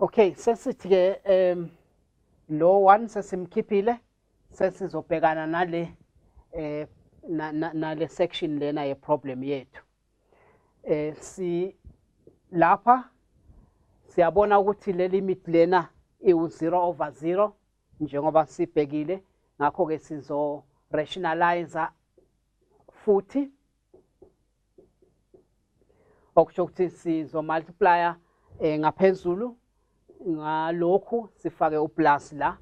Okay, sesithi ke lo one sesimkhiphile sesizobhekana nale nale section lena ye problem yethu. Si lapha siyabona ukuthi le limit lena iu0/0 njengoba sibhekile, ngakho ke sizo rationalize futhi okusho ukuthi sizo multiplier ngaphezulu ngalokhu sifake uplus la,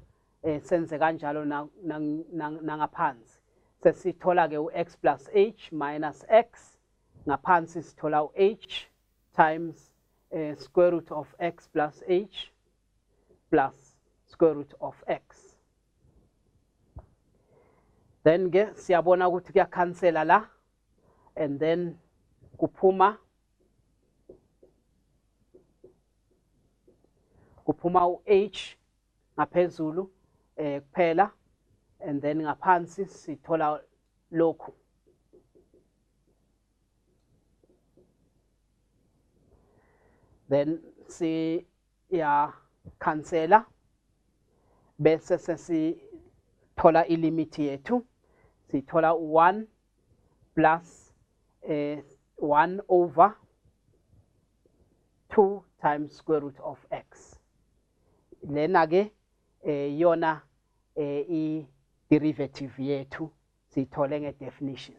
senze kanjalo nangaphansi. Sesithola ke u-x plus h minus x, ngaphansi sithola u-h times square root of x plus h plus square root of x. Then ke siyabona ukuthi kuyakhansela la, and then kuphuma u-h ngaphezulu kuphela, and then ngaphansi sithola lokhu. Then siyakhansela bese sesithola ilimit yethu, sithola 1 plus 1 over 2 times square root of x. Lena ke yona i derivative yethu sithole nge definition.